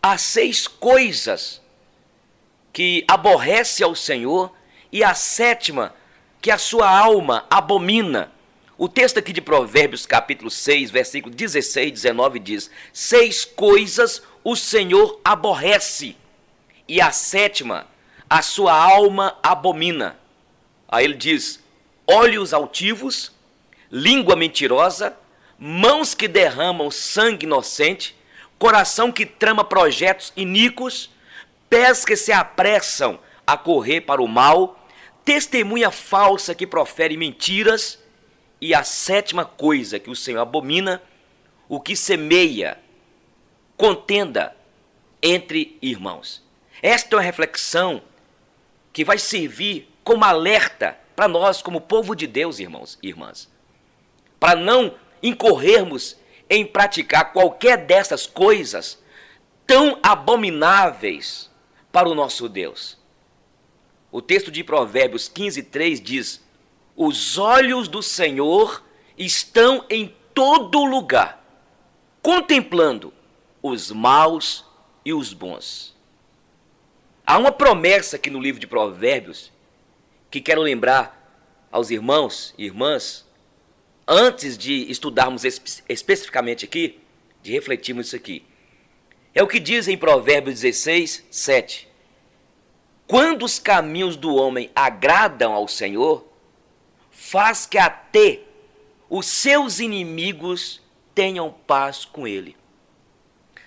Há 6 coisas que aborrece ao Senhor e a 7ª que a sua alma abomina. O texto aqui de Provérbios capítulo 6, versículo 16 e 19 diz: 6 coisas o Senhor aborrece e a 7ª a sua alma abomina. Aí ele diz: olhos altivos, língua mentirosa, mãos que derramam sangue inocente, coração que trama projetos iníquos, pés que se apressam a correr para o mal, testemunha falsa que profere mentiras, e a 7ª coisa que o Senhor abomina, o que semeia contenda entre irmãos. Esta é uma reflexão que vai servir como alerta para nós, como povo de Deus, irmãos e irmãs, para não incorrermos em praticar qualquer dessas coisas tão abomináveis para o nosso Deus. O texto de Provérbios 15:3 diz: os olhos do Senhor estão em todo lugar, contemplando os maus e os bons. Há uma promessa aqui no livro de Provérbios que quero lembrar aos irmãos e irmãs, antes de estudarmos especificamente aqui, de refletirmos isso aqui. É o que diz em Provérbios 16:7. Quando os caminhos do homem agradam ao Senhor, faz que até os seus inimigos tenham paz com ele.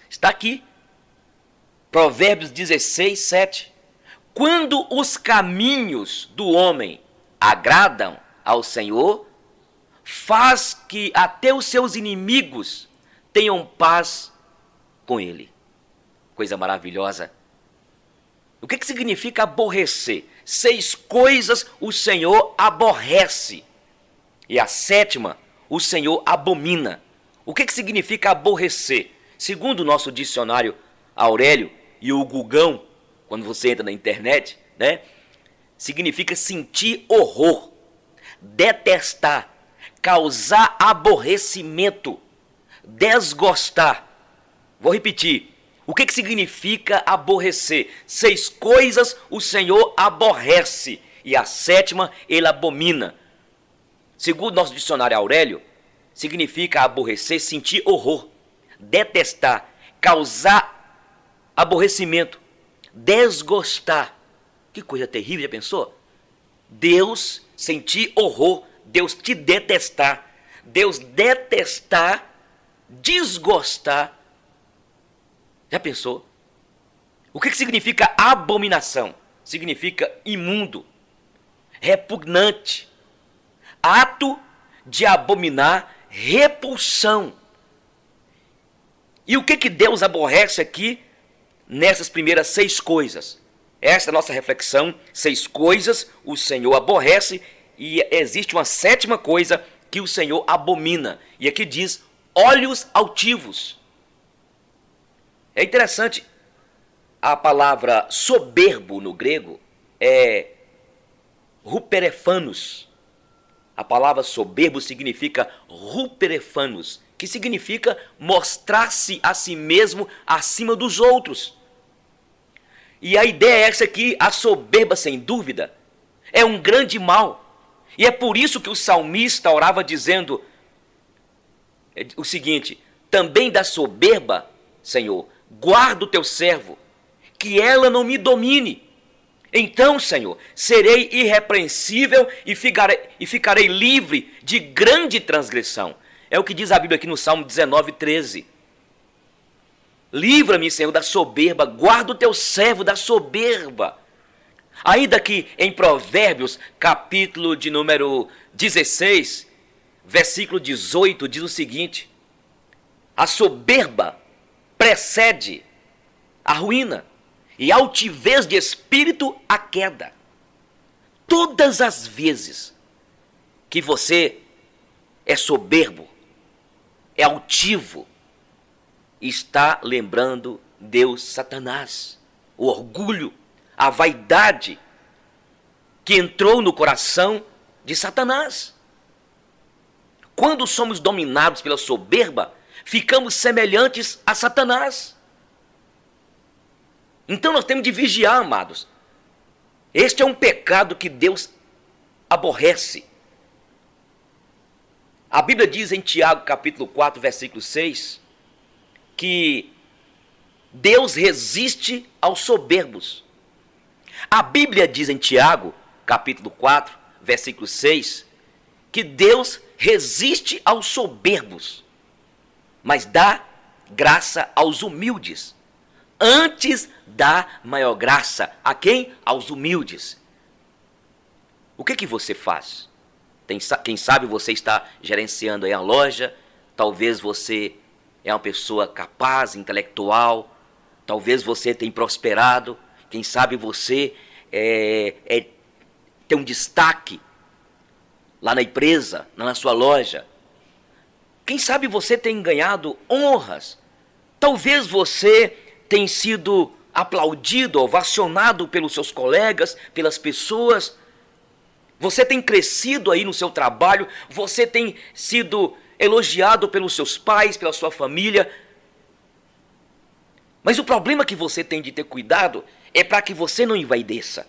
Está aqui, Provérbios 16:7. Quando os caminhos do homem agradam ao Senhor, faz que até os seus inimigos tenham paz com ele. Coisa maravilhosa. O que significa aborrecer? 6 coisas o Senhor aborrece. E a 7ª, o Senhor abomina. O que significa aborrecer? Segundo o nosso dicionário Aurélio e o Gugão, quando você entra na internet, né? Significa sentir horror, detestar, causar aborrecimento, desgostar. Vou repetir. O que significa aborrecer? 6 coisas o Senhor aborrece e a 7ª ele abomina. Segundo nosso dicionário Aurélio, significa aborrecer, sentir horror, detestar, causar aborrecimento, desgostar. Que coisa terrível, já pensou? Deus sentir horror, Deus te detestar, Deus detestar, desgostar. Já pensou? O que significa abominação? Significa imundo, repugnante, ato de abominar, repulsão. E o que Deus aborrece aqui nessas primeiras 6 coisas? Essa é a nossa reflexão. 6 coisas o Senhor aborrece e existe uma 7ª coisa que o Senhor abomina. E aqui diz olhos altivos. É interessante, a palavra soberbo no grego é ruperefanos. A palavra soberbo significa ruperefanos, que significa mostrar-se a si mesmo acima dos outros. E a ideia é essa aqui, a soberba, sem dúvida, é um grande mal. E é por isso que o salmista orava dizendo o seguinte: também da soberba, Senhor, guarda o teu servo, que ela não me domine. Então, Senhor, serei irrepreensível e ficarei livre de grande transgressão. É o que diz a Bíblia aqui no Salmo 19:13. Livra-me, Senhor, da soberba, guarda o teu servo da soberba. Ainda que em Provérbios, capítulo de número 16, versículo 18, diz o seguinte: a soberba precede a ruína, e altivez de espírito a queda. Todas as vezes que você é soberbo, é altivo, está lembrando Deus, Satanás, o orgulho, a vaidade que entrou no coração de Satanás. Quando somos dominados pela soberba, ficamos semelhantes a Satanás. Então nós temos de vigiar, amados. Este é um pecado que Deus aborrece. A Bíblia diz em Tiago capítulo 4, versículo 6, que Deus resiste aos soberbos. A Bíblia diz em Tiago capítulo 4, versículo 6, que Deus resiste aos soberbos, mas dá graça aos humildes. Antes dá maior graça a quem? Aos humildes. O que você faz? Quem sabe você está gerenciando aí a loja, talvez você é uma pessoa capaz, intelectual, talvez você tenha prosperado, quem sabe você tem um destaque lá na empresa, na sua loja. Quem sabe você tem ganhado honras, talvez você tenha sido aplaudido, ovacionado pelos seus colegas, pelas pessoas. Você tem crescido aí no seu trabalho, você tem sido elogiado pelos seus pais, pela sua família. Mas o problema que você tem de ter cuidado é para que você não envaideça.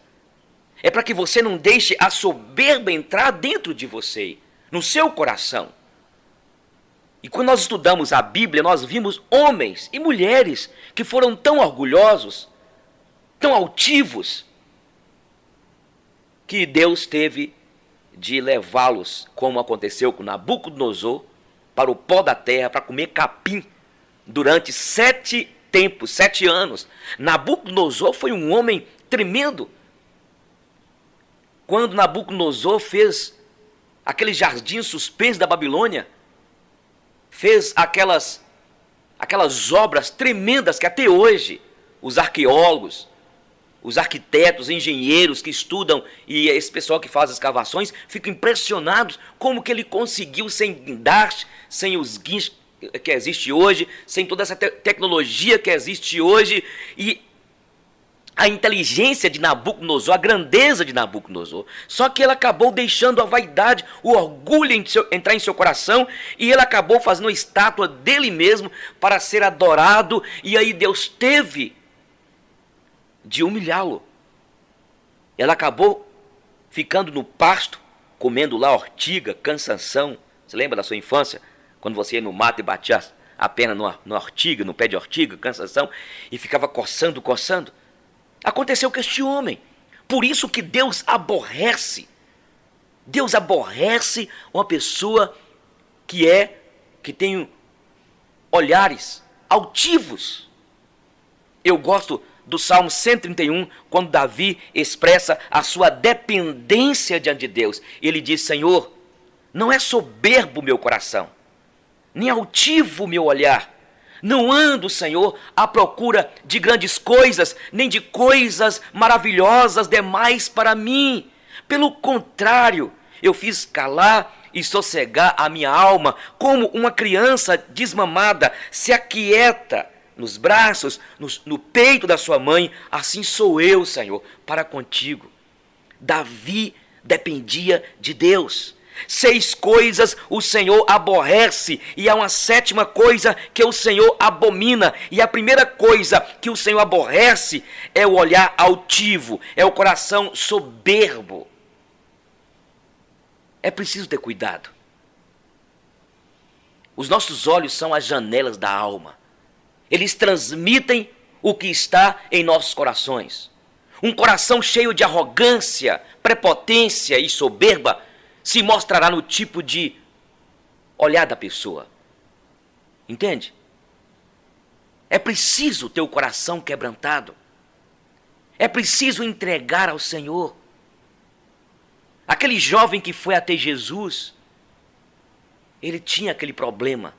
É para que você não deixe a soberba entrar dentro de você, no seu coração. E quando nós estudamos a Bíblia, nós vimos homens e mulheres que foram tão orgulhosos, tão altivos, que Deus teve de levá-los, como aconteceu com Nabucodonosor, para o pó da terra, para comer capim, durante 7 anos. Nabucodonosor foi um homem tremendo. Quando Nabucodonosor fez aquele jardim suspenso da Babilônia, fez aquelas obras tremendas que até hoje os arqueólogos, os arquitetos, engenheiros que estudam e esse pessoal que faz as escavações ficam impressionados como que ele conseguiu sem guindaste, sem os guinchos que existe hoje, sem toda essa tecnologia que existe hoje, e a inteligência de Nabucodonosor, a grandeza de Nabucodonosor. Só que ele acabou deixando a vaidade, o orgulho entrar em seu coração, e ele acabou fazendo uma estátua dele mesmo para ser adorado, e aí Deus teve de humilhá-lo. Ele acabou ficando no pasto, comendo lá ortiga, cansanção. Você lembra da sua infância? Quando você ia no mato e batia a perna no ortiga, no pé de ortiga, cansanção, e ficava coçando. Aconteceu com este homem. Por isso que Deus aborrece. Deus aborrece uma pessoa que tem olhares altivos. Eu gosto do Salmo 131, quando Davi expressa a sua dependência diante de Deus. Ele diz: Senhor, não é soberbo o meu coração, nem altivo o meu olhar. Não ando, Senhor, à procura de grandes coisas, nem de coisas maravilhosas demais para mim. Pelo contrário, eu fiz calar e sossegar a minha alma, como uma criança desmamada se aquieta nos braços, no peito da sua mãe. Assim sou eu, Senhor, para contigo. Davi dependia de Deus. 6 coisas o Senhor aborrece, e há uma 7ª coisa que o Senhor abomina. E a primeira coisa que o Senhor aborrece é o olhar altivo, é o coração soberbo. É preciso ter cuidado. Os nossos olhos são as janelas da alma. Eles transmitem o que está em nossos corações. Um coração cheio de arrogância, prepotência e soberba se mostrará no tipo de olhar da pessoa. Entende? É preciso ter o coração quebrantado. É preciso entregar ao Senhor. Aquele jovem que foi até Jesus, ele tinha aquele problema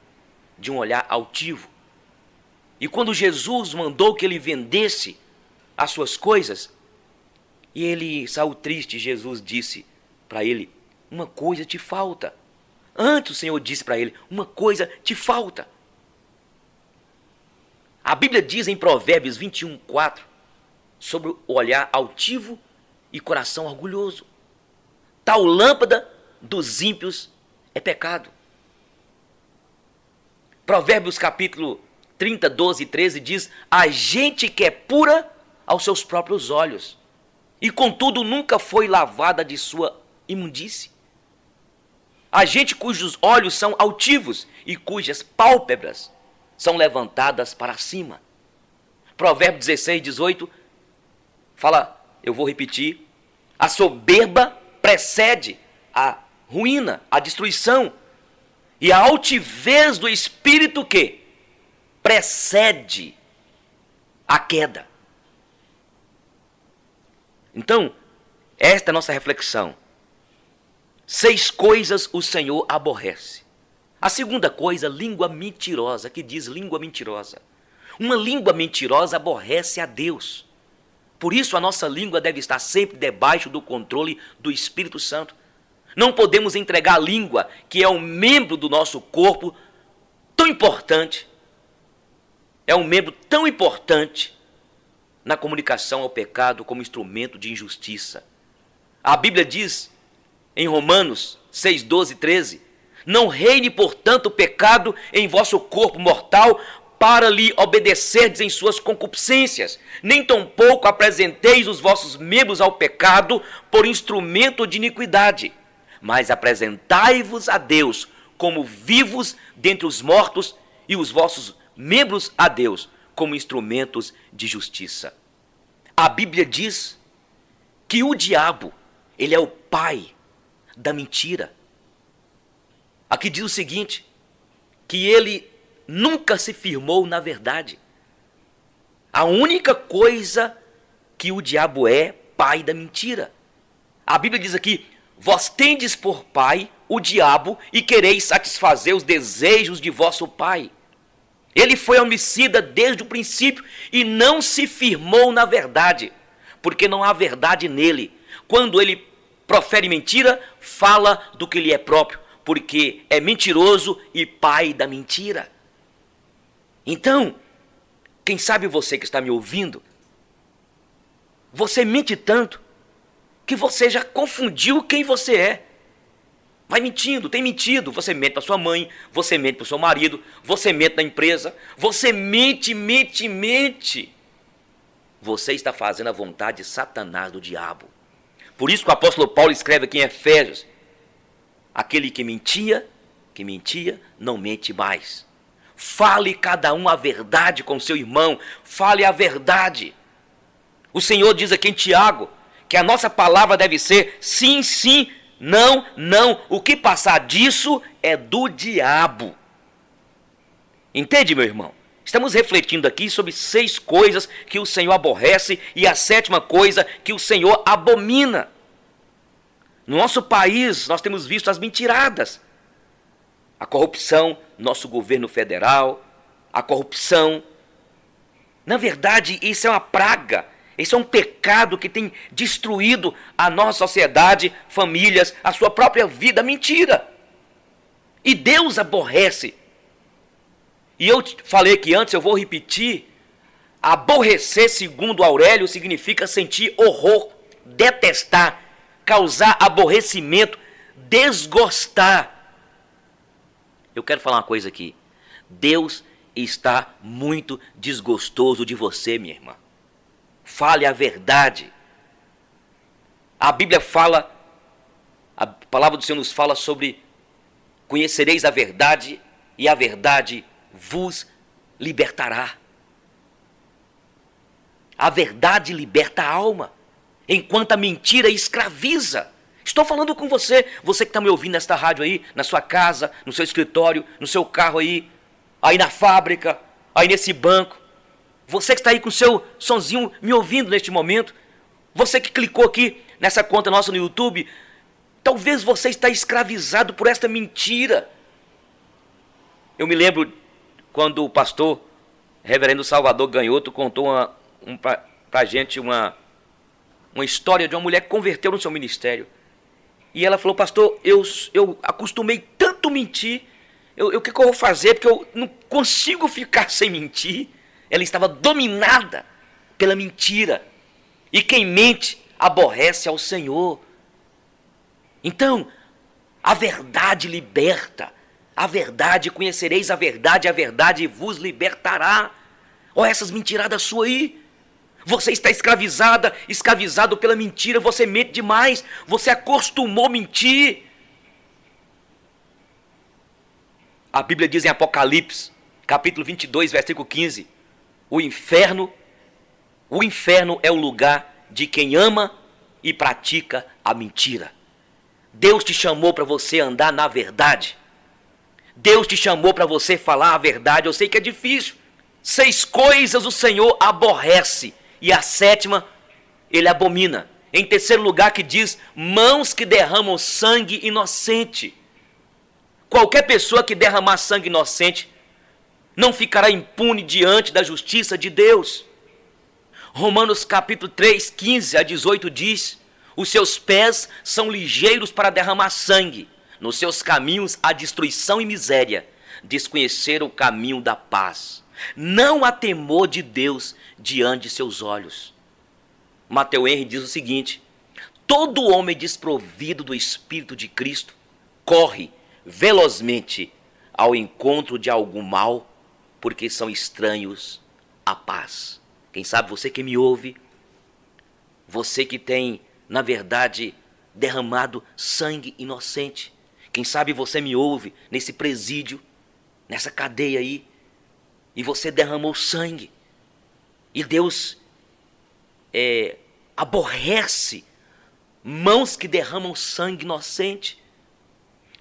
de um olhar altivo. E quando Jesus mandou que ele vendesse as suas coisas, e ele saiu triste, Jesus disse para ele: uma coisa te falta. Antes o Senhor disse para ele: uma coisa te falta. A Bíblia diz em Provérbios 21:4 sobre o olhar altivo e coração orgulhoso. Tal lâmpada dos ímpios é pecado. Provérbios capítulo 30, 12 e 13 diz: a gente que é pura aos seus próprios olhos, e contudo nunca foi lavada de sua imundície. A gente cujos olhos são altivos e cujas pálpebras são levantadas para cima. Provérbios 16, 18 fala, eu vou repetir, a soberba precede a ruína, a destruição, e a altivez do espírito que precede a queda. Então, esta é a nossa reflexão. 6 coisas o Senhor aborrece. A segunda coisa, língua mentirosa, que diz língua mentirosa. Uma língua mentirosa aborrece a Deus. Por isso a nossa língua deve estar sempre debaixo do controle do Espírito Santo. Não podemos entregar a língua, que é um membro do nosso corpo tão importante. É um membro tão importante na comunicação ao pecado como instrumento de injustiça. A Bíblia diz em Romanos 6, 12 e 13, não reine, portanto, o pecado em vosso corpo mortal, para lhe obedecerdes em suas concupiscências, nem tampouco apresenteis os vossos membros ao pecado por instrumento de iniquidade, mas apresentai-vos a Deus como vivos dentre os mortos e os vossos membros a Deus como instrumentos de justiça. A Bíblia diz que o diabo, ele é o pai da mentira. Aqui diz o seguinte, que ele nunca se firmou na verdade. A única coisa que o diabo é, pai da mentira. A Bíblia diz aqui, vós tendes por pai o diabo e quereis satisfazer os desejos de vosso pai. Ele foi homicida desde o princípio e não se firmou na verdade, porque não há verdade nele. Quando ele profere mentira, fala do que lhe é próprio, porque é mentiroso e pai da mentira. Então, quem sabe você que está me ouvindo, você mente tanto que você já confundiu quem você é. Vai mentindo, tem mentido. Você mente para sua mãe, você mente para o seu marido, você mente na empresa, você mente. Você está fazendo a vontade de Satanás, do diabo. Por isso que o apóstolo Paulo escreve aqui em Efésios, aquele que mentia, não mente mais. Fale cada um a verdade com seu irmão, fale a verdade. O Senhor diz aqui em Tiago, que a nossa palavra deve ser sim, sim, não, não. O que passar disso é do diabo. Entende, meu irmão? Estamos refletindo aqui sobre 6 coisas que o Senhor aborrece e a 7ª coisa que o Senhor abomina. No nosso país, nós temos visto as mentiradas. A corrupção, nosso governo federal, a corrupção. Na verdade, isso é uma praga, isso é um pecado que tem destruído a nossa sociedade, famílias, a sua própria vida, mentira. E Deus aborrece. E eu falei que antes, eu vou repetir, aborrecer, segundo Aurélio, significa sentir horror, detestar, causar aborrecimento, desgostar. Eu quero falar uma coisa aqui. Deus está muito desgostoso de você, minha irmã. Fale a verdade. A Bíblia fala, a palavra do Senhor nos fala sobre conhecereis a verdade e a verdade vos libertará. A verdade liberta a alma, enquanto a mentira escraviza. Estou falando com você, você que está me ouvindo nesta rádio aí, na sua casa, no seu escritório, no seu carro aí na fábrica, aí nesse banco. Você que está aí com o seu sonzinho me ouvindo neste momento. Você que clicou aqui nessa conta nossa no YouTube. Talvez você está escravizado por esta mentira. Eu me lembro quando o pastor Reverendo Salvador Ganhoto contou para a gente uma história de uma mulher que converteu no seu ministério. E ela falou, pastor, eu acostumei tanto mentir, o que eu vou fazer? Porque eu não consigo ficar sem mentir. Ela estava dominada pela mentira. E quem mente aborrece ao Senhor. Então, a verdade liberta. A verdade, conhecereis a verdade vos libertará. Olha essas mentiradas suas aí. Você está escravizado pela mentira, você mente demais, você acostumou a mentir. A Bíblia diz em Apocalipse, capítulo 22, versículo 15, o inferno é o lugar de quem ama e pratica a mentira. Deus te chamou para você andar na verdade. Deus te chamou para você falar a verdade. Eu sei que é difícil. 6 coisas o Senhor aborrece e a 7ª ele abomina. Em terceiro lugar que diz, mãos que derramam sangue inocente. Qualquer pessoa que derramar sangue inocente não ficará impune diante da justiça de Deus. Romanos capítulo 3, 15 a 18 diz, os seus pés são ligeiros para derramar sangue, nos seus caminhos há destruição e miséria, desconheceram o caminho da paz. Não há temor de Deus diante de seus olhos. Matthew Henry diz o seguinte, todo homem desprovido do Espírito de Cristo corre velozmente ao encontro de algum mal, porque são estranhos à paz. Quem sabe você que me ouve, você que tem, na verdade, derramado sangue inocente. Quem sabe você me ouve nesse presídio, nessa cadeia aí, e você derramou sangue. E Deus aborrece mãos que derramam sangue inocente.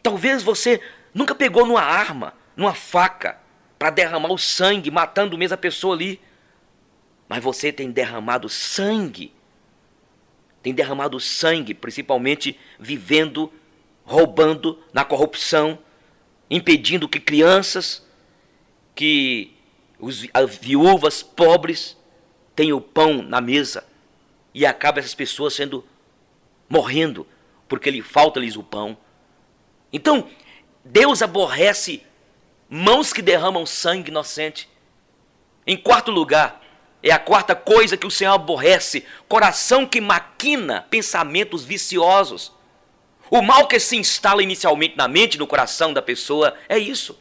Talvez você nunca pegou numa arma, numa faca, para derramar o sangue, matando mesmo a pessoa ali. Mas você tem derramado sangue. Tem derramado sangue, principalmente vivendo, roubando na corrupção, impedindo que crianças, que as viúvas pobres tenham o pão na mesa. E acaba essas pessoas morrendo, porque falta-lhes o pão. Então, Deus aborrece mãos que derramam sangue inocente. Em quarto lugar, é a quarta coisa que o Senhor aborrece, coração que maquina pensamentos viciosos. O mal que se instala inicialmente na mente, no coração da pessoa, é isso.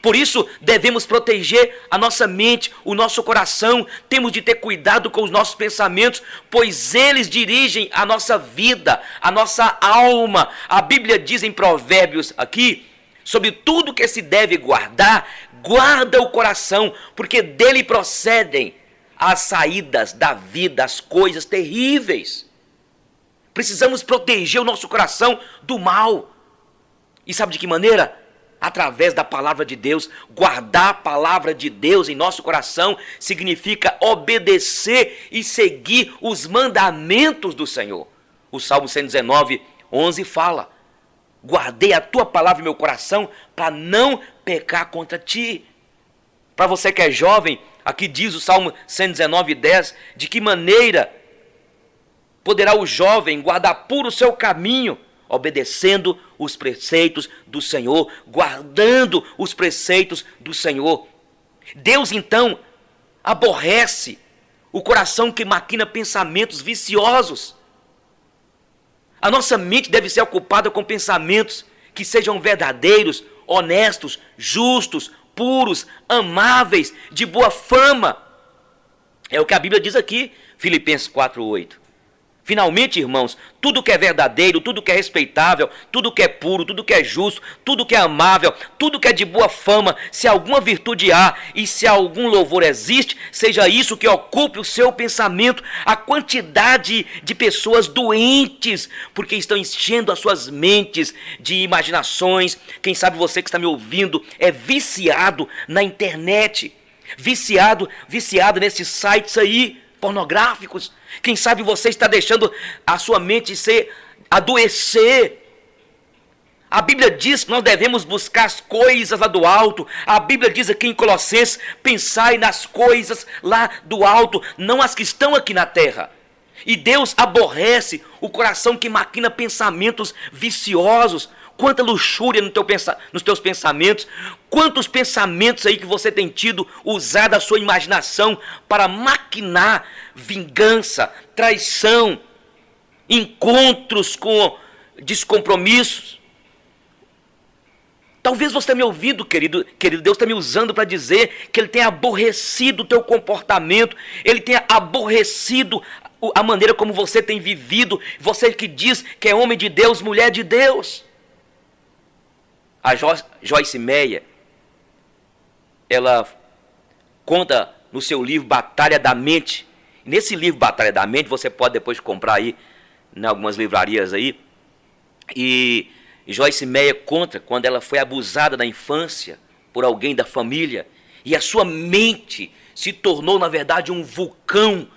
Por isso, devemos proteger a nossa mente, o nosso coração. Temos de ter cuidado com os nossos pensamentos, pois eles dirigem a nossa vida, a nossa alma. A Bíblia diz em Provérbios aqui, sobre tudo que se deve guardar, guarda o coração, porque dele procedem as saídas da vida, as coisas terríveis. Precisamos proteger o nosso coração do mal. E sabe de que maneira? Através da palavra de Deus. Guardar a palavra de Deus em nosso coração significa obedecer e seguir os mandamentos do Senhor. O Salmo 119, 11 fala, guardei a tua palavra em meu coração para não pecar contra ti. Para você que é jovem, aqui diz o Salmo 119, 10, de que maneira poderá o jovem guardar puro o seu caminho, obedecendo os preceitos do Senhor, guardando os preceitos do Senhor. Deus, então, aborrece o coração que maquina pensamentos viciosos. A nossa mente deve ser ocupada com pensamentos que sejam verdadeiros, honestos, justos, puros, amáveis, de boa fama. É o que a Bíblia diz aqui, Filipenses 4:8. Finalmente, irmãos, tudo que é verdadeiro, tudo que é respeitável, tudo que é puro, tudo que é justo, tudo que é amável, tudo que é de boa fama, se alguma virtude há e se algum louvor existe, seja isso que ocupe o seu pensamento. A quantidade de pessoas doentes, porque estão enchendo as suas mentes de imaginações. Quem sabe você que está me ouvindo é viciado na internet, viciado nesses sites aí, pornográficos. Quem sabe você está deixando a sua mente adoecer. A Bíblia diz que nós devemos buscar as coisas lá do alto. A Bíblia diz aqui em Colossenses, pensai nas coisas lá do alto, não as que estão aqui na terra. E Deus aborrece o coração que maquina pensamentos viciosos. Quanta luxúria nos teus pensamentos. Quantos pensamentos aí que você tem tido, usado a sua imaginação para maquinar vingança, traição, encontros com descompromissos. Talvez você está me ouvindo, querido, Deus está me usando para dizer que Ele tem aborrecido o teu comportamento, Ele tem aborrecido a maneira como você tem vivido, você que diz que é homem de Deus, mulher de Deus. A Joyce Meyer, ela conta no seu livro Batalha da Mente. Nesse livro Batalha da Mente, você pode depois comprar aí, em algumas livrarias aí. E Joyce Meyer conta quando ela foi abusada na infância por alguém da família. E a sua mente se tornou, na verdade, um vulcão,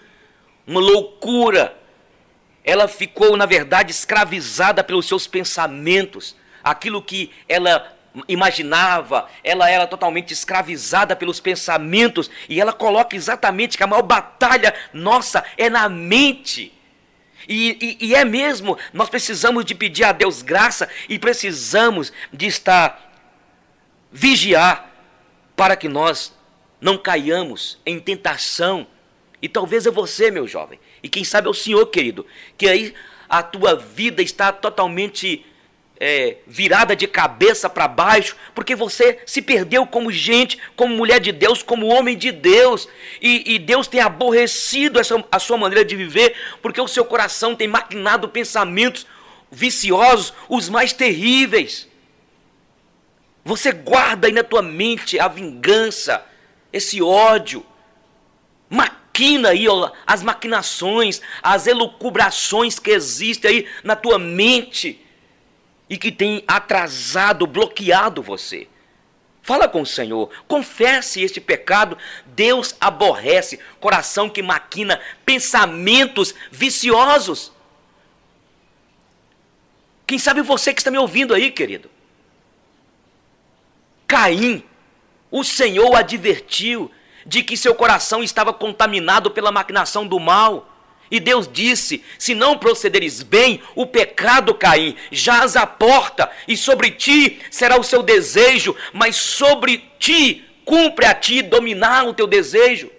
uma loucura. Ela ficou, na verdade, escravizada pelos seus pensamentos. Aquilo que ela imaginava, ela era totalmente escravizada pelos pensamentos. E ela coloca exatamente que a maior batalha nossa é na mente. E é mesmo, nós precisamos de pedir a Deus graça e precisamos de vigiar para que nós não caiamos em tentação. E talvez é você, meu jovem, e quem sabe é o Senhor, querido, que aí a tua vida está totalmente virada de cabeça para baixo, porque você se perdeu como gente, como mulher de Deus, como homem de Deus, e Deus tem aborrecido a sua maneira de viver, porque o seu coração tem maquinado pensamentos viciosos, os mais terríveis. Você guarda aí na tua mente a vingança, esse ódio, maquina aí as maquinações, as elucubrações que existem aí na tua mente, e que tem atrasado, bloqueado você. Fala com o Senhor, confesse este pecado. Deus aborrece coração que maquina pensamentos viciosos. Quem sabe você que está me ouvindo aí, querido. Caim, o Senhor o advertiu de que seu coração estava contaminado pela maquinação do mal. E Deus disse, se não procederes bem, o pecado, Caim, jaz à porta, e sobre ti será o seu desejo, mas sobre ti, cumpre a ti dominar o teu desejo.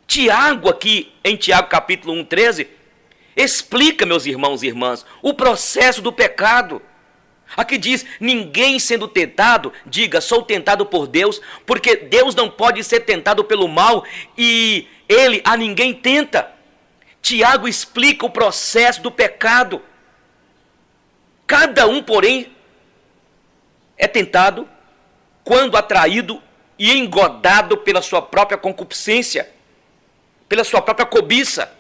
Tiago, aqui em Tiago capítulo 1:13, explica, meus irmãos e irmãs, o processo do pecado. Aqui diz, ninguém sendo tentado, diga, sou tentado por Deus, porque Deus não pode ser tentado pelo mal e Ele a ninguém tenta. Tiago explica o processo do pecado. Cada um, porém, é tentado quando atraído e engodado pela sua própria concupiscência, pela sua própria cobiça.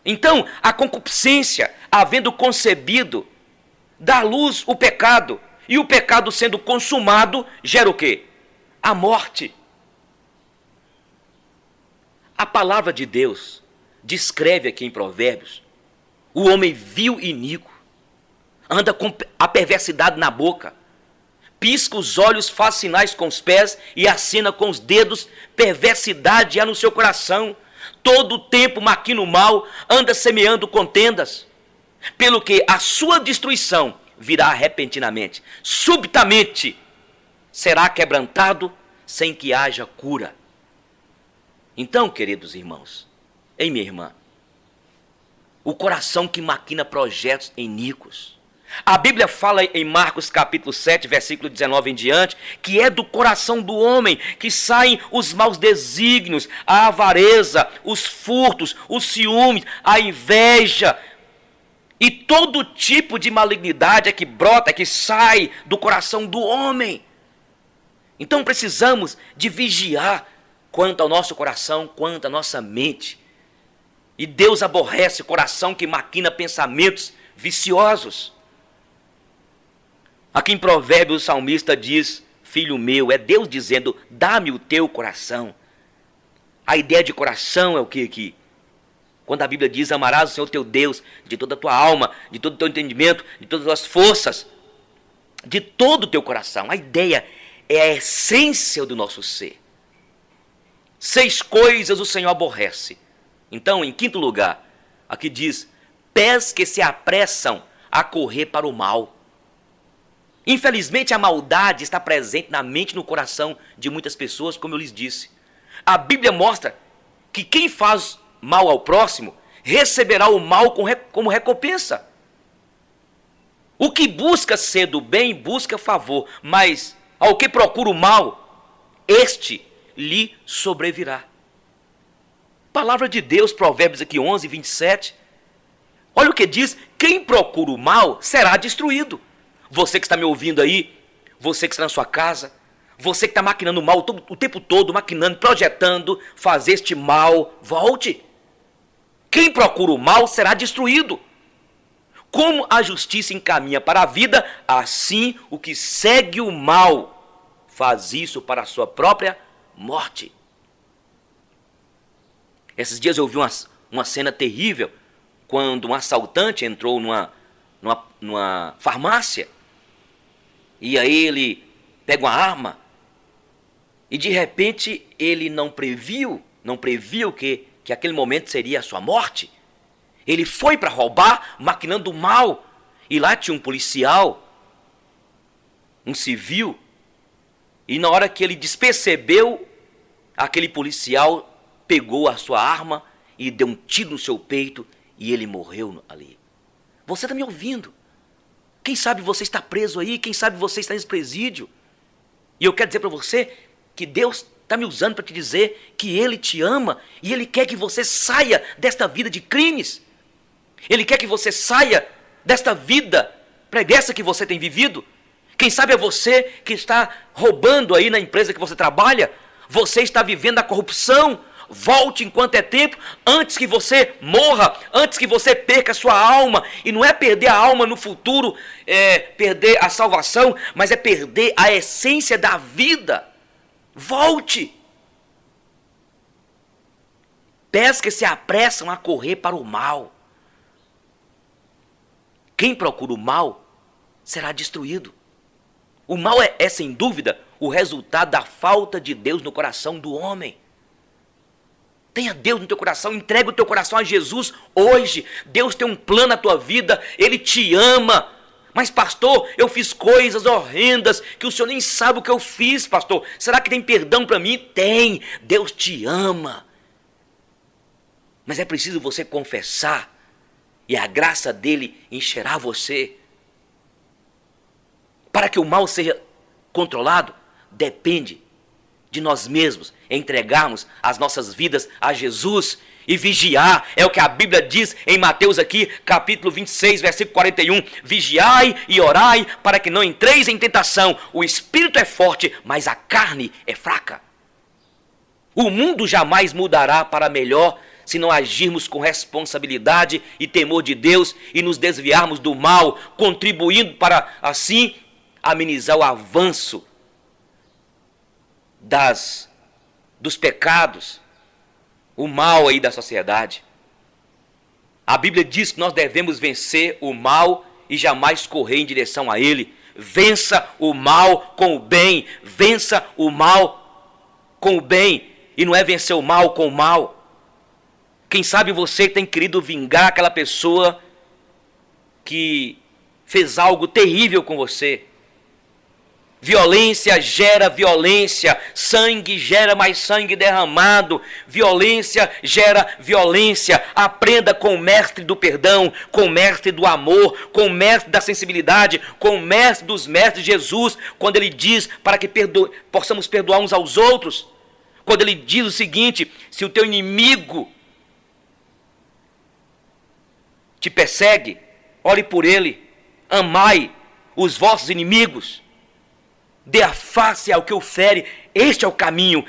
Então, a concupiscência, havendo concebido, dá à luz o pecado, e o pecado sendo consumado, gera o quê? A morte. A palavra de Deus descreve aqui em Provérbios, o homem vil e iníquo, anda com a perversidade na boca, pisca os olhos, faz sinais com os pés e acena com os dedos, perversidade há no seu coração, todo o tempo maquina o mal, anda semeando contendas, pelo que a sua destruição virá repentinamente, subitamente será quebrantado sem que haja cura. Então, queridos irmãos, minha irmã, o coração que maquina projetos iníquos. A Bíblia fala em Marcos capítulo 7, versículo 19 em diante, que é do coração do homem que saem os maus desígnios, a avareza, os furtos, os ciúmes, a inveja, e todo tipo de malignidade que brota, que sai do coração do homem. Então precisamos de vigiar quanto ao nosso coração, quanto à nossa mente. E Deus aborrece o coração que maquina pensamentos viciosos. Aqui em Provérbios o salmista diz, filho meu, é Deus dizendo, dá-me o teu coração. A ideia de coração é o que aqui? Quando a Bíblia diz, amarás o Senhor teu Deus de toda a tua alma, de todo o teu entendimento, de todas as tuas forças, de todo o teu coração. A ideia é a essência do nosso ser. 6 coisas o Senhor aborrece. Então, em quinto lugar, aqui diz, pés que se apressam a correr para o mal. Infelizmente, a maldade está presente na mente e no coração de muitas pessoas, como eu lhes disse. A Bíblia mostra que quem faz mal ao próximo receberá o mal como recompensa. O que busca ser do bem, busca favor, mas ao que procura o mal, este lhe sobrevirá. Palavra de Deus, Provérbios aqui 11, 27. Olha o que diz: quem procura o mal será destruído. Você que está me ouvindo aí, você que está na sua casa, você que está maquinando o mal o tempo todo, maquinando, projetando, fazer este mal, volte. Quem procura o mal será destruído. Como a justiça encaminha para a vida, assim o que segue o mal faz isso para a sua própria morte. Esses dias eu vi uma cena terrível, quando um assaltante entrou numa farmácia, e aí ele pega uma arma, e de repente ele não previu que aquele momento seria a sua morte. Ele foi para roubar, maquinando o mal, e lá tinha um policial, um civil, e na hora que ele despercebeu, aquele policial pegou a sua arma e deu um tiro no seu peito, e ele morreu ali. Você está me ouvindo? Quem sabe você está preso aí, quem sabe você está nesse presídio. E eu quero dizer para você que Deus está me usando para te dizer que Ele te ama e Ele quer que você saia desta vida de crimes. Ele quer que você saia desta vida preguiça que você tem vivido. Quem sabe é você que está roubando aí na empresa que você trabalha. Você está vivendo a corrupção. Volte enquanto é tempo, antes que você morra, antes que você perca a sua alma. E não é perder a alma no futuro, perder a salvação, mas é perder a essência da vida. Volte. Pés que se apressam a correr para o mal. Quem procura o mal será destruído. O mal é sem dúvida o resultado da falta de Deus no coração do homem. Tenha Deus no teu coração, entrega o teu coração a Jesus hoje. Deus tem um plano na tua vida, Ele te ama. Mas pastor, eu fiz coisas horrendas que o senhor nem sabe o que eu fiz, pastor. Será que tem perdão para mim? Tem, Deus te ama. Mas é preciso você confessar e a graça dele encherá você. Para que o mal seja controlado, depende de nós mesmos entregarmos as nossas vidas a Jesus e vigiar. É o que a Bíblia diz em Mateus aqui, capítulo 26, versículo 41. Vigiai e orai para que não entreis em tentação. O espírito é forte, mas a carne é fraca. O mundo jamais mudará para melhor se não agirmos com responsabilidade e temor de Deus e nos desviarmos do mal, contribuindo para, assim, amenizar o avanço dos pecados, o mal aí da sociedade. A Bíblia diz que nós devemos vencer o mal e jamais correr em direção a ele. Vença o mal com o bem, vença o mal com o bem, e não é vencer o mal com o mal. Quem sabe você tem querido vingar aquela pessoa que fez algo terrível com você. Violência gera violência, sangue gera mais sangue derramado, violência gera violência. Aprenda com o mestre do perdão, com o mestre do amor, com o mestre da sensibilidade, com o mestre dos mestres, Jesus, quando ele diz para que possamos perdoar uns aos outros. Quando ele diz o seguinte: se o teu inimigo te persegue, ore por ele, amai os vossos inimigos. Dê a face ao que o fere. Este é o caminho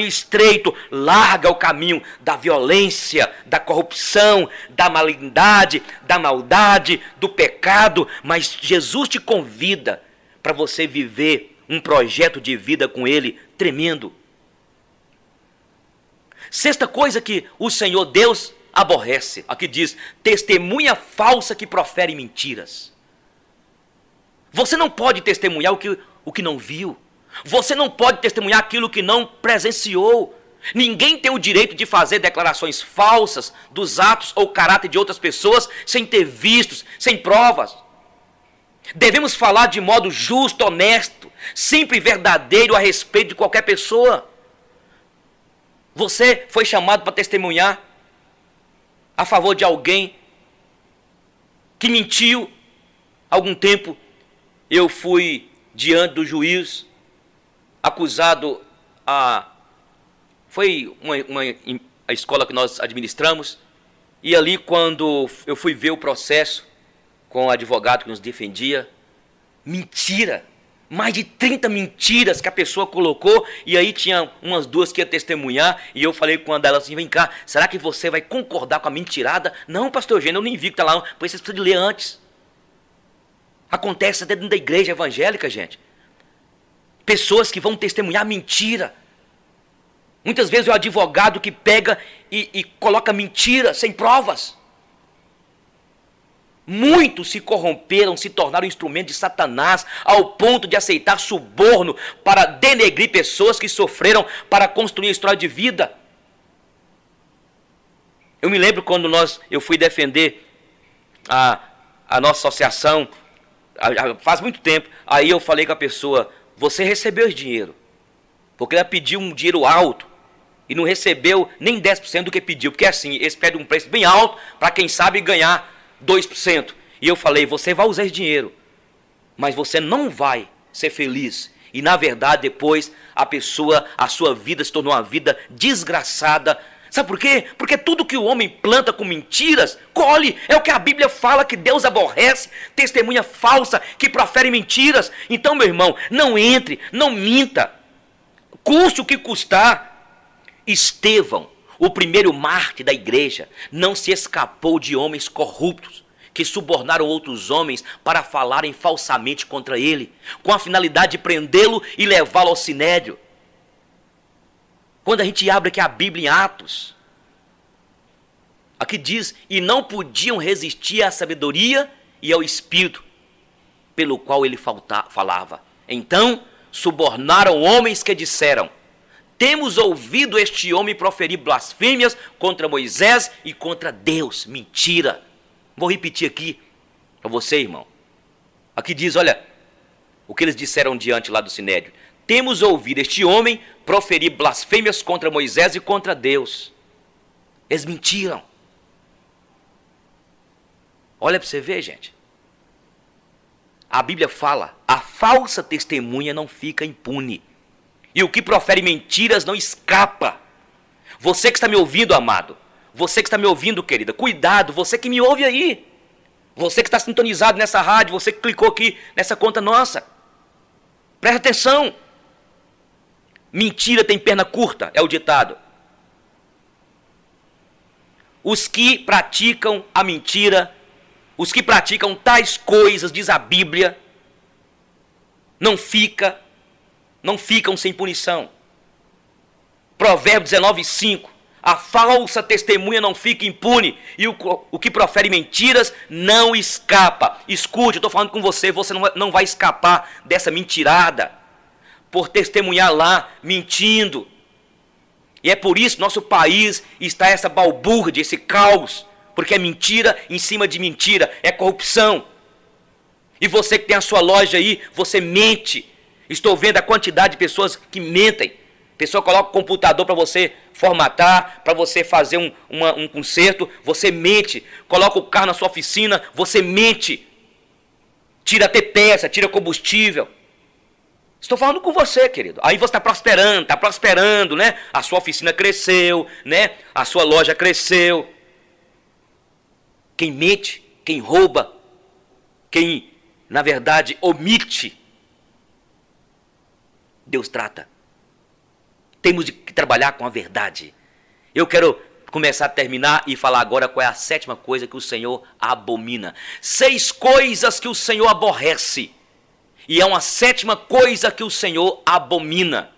estreito. Larga o caminho da violência, da corrupção, da malignidade, da maldade, do pecado. Mas Jesus te convida para você viver um projeto de vida com Ele tremendo. Sexta coisa que o Senhor Deus aborrece. Aqui diz: testemunha falsa que profere mentiras. Você não pode testemunhar o que não viu. Você não pode testemunhar aquilo que não presenciou. Ninguém tem o direito de fazer declarações falsas dos atos ou caráter de outras pessoas sem ter vistos, sem provas. Devemos falar de modo justo, honesto, sempre verdadeiro a respeito de qualquer pessoa. Você foi chamado para testemunhar a favor de alguém que mentiu, algum tempo eu fui diante do juiz, acusado foi a escola que nós administramos, e ali quando eu fui ver o processo com o advogado que nos defendia, mentira, mais de 30 mentiras que a pessoa colocou, e aí tinha umas duas que ia testemunhar, e eu falei com uma delas assim, vem cá, será que você vai concordar com a mentirada? Não, pastor Eugênio, eu nem vi que está lá, pois vocês precisam de ler antes. Acontece até dentro da igreja evangélica, gente. Pessoas que vão testemunhar mentira. Muitas vezes é o advogado que pega e coloca mentira sem provas. Muitos se corromperam, se tornaram instrumento de Satanás, ao ponto de aceitar suborno para denegrir pessoas que sofreram para construir a história de vida. Eu me lembro quando eu fui defender a nossa associação, faz muito tempo, aí eu falei com a pessoa, você recebeu esse dinheiro, porque ela pediu um dinheiro alto, e não recebeu nem 10% do que pediu, porque assim, eles pedem um preço bem alto, para quem sabe ganhar 2%. E eu falei, você vai usar esse dinheiro, mas você não vai ser feliz. E na verdade depois a sua vida se tornou uma vida desgraçada. Sabe por quê? Porque tudo que o homem planta com mentiras, colhe. É o que a Bíblia fala, que Deus aborrece, testemunha falsa, que profere mentiras. Então, meu irmão, não entre, não minta, custe o que custar. Estevão, o primeiro mártir da igreja, não se escapou de homens corruptos que subornaram outros homens para falarem falsamente contra ele, com a finalidade de prendê-lo e levá-lo ao sinédrio. Quando a gente abre aqui a Bíblia em Atos, aqui diz, e não podiam resistir à sabedoria e ao espírito pelo qual ele falava. Então, subornaram homens que disseram, temos ouvido este homem proferir blasfêmias contra Moisés e contra Deus. Mentira. Vou repetir aqui para você, irmão. Aqui diz, olha, o que eles disseram diante lá do sinédrio. Temos ouvido este homem proferir blasfêmias contra Moisés e contra Deus. Eles mentiram. Olha para você ver, gente. A Bíblia fala, a falsa testemunha não fica impune. E o que profere mentiras não escapa. Você que está me ouvindo, amado. Você que está me ouvindo, querida. Cuidado, você que me ouve aí. Você que está sintonizado nessa rádio. Você que clicou aqui nessa conta nossa. Presta atenção. Mentira tem perna curta, é o ditado. Os que praticam a mentira, os que praticam tais coisas, diz a Bíblia, não ficam sem punição. Provérbios 19:5. A falsa testemunha não fica impune e o que profere mentiras não escapa. Escute, eu estou falando com você, você não vai escapar dessa mentirada por testemunhar lá, mentindo. E é por isso que nosso país está essa balbúrdia, esse caos, porque é mentira em cima de mentira, é corrupção. E você que tem a sua loja aí, você mente. Estou vendo a quantidade de pessoas que mentem. A pessoa coloca o computador para você formatar, para você fazer um conserto, você mente. Coloca o carro na sua oficina, você mente. Tira até peça, tira combustível. Estou falando com você, querido. Aí você está prosperando, né? A sua oficina cresceu, né? A sua loja cresceu. Quem mente, quem rouba, quem, na verdade, omite, Deus trata. Temos de trabalhar com a verdade. Eu quero começar a terminar e falar agora qual é a sétima coisa que o Senhor abomina. 6 coisas que o Senhor aborrece. E é uma sétima coisa que o Senhor abomina.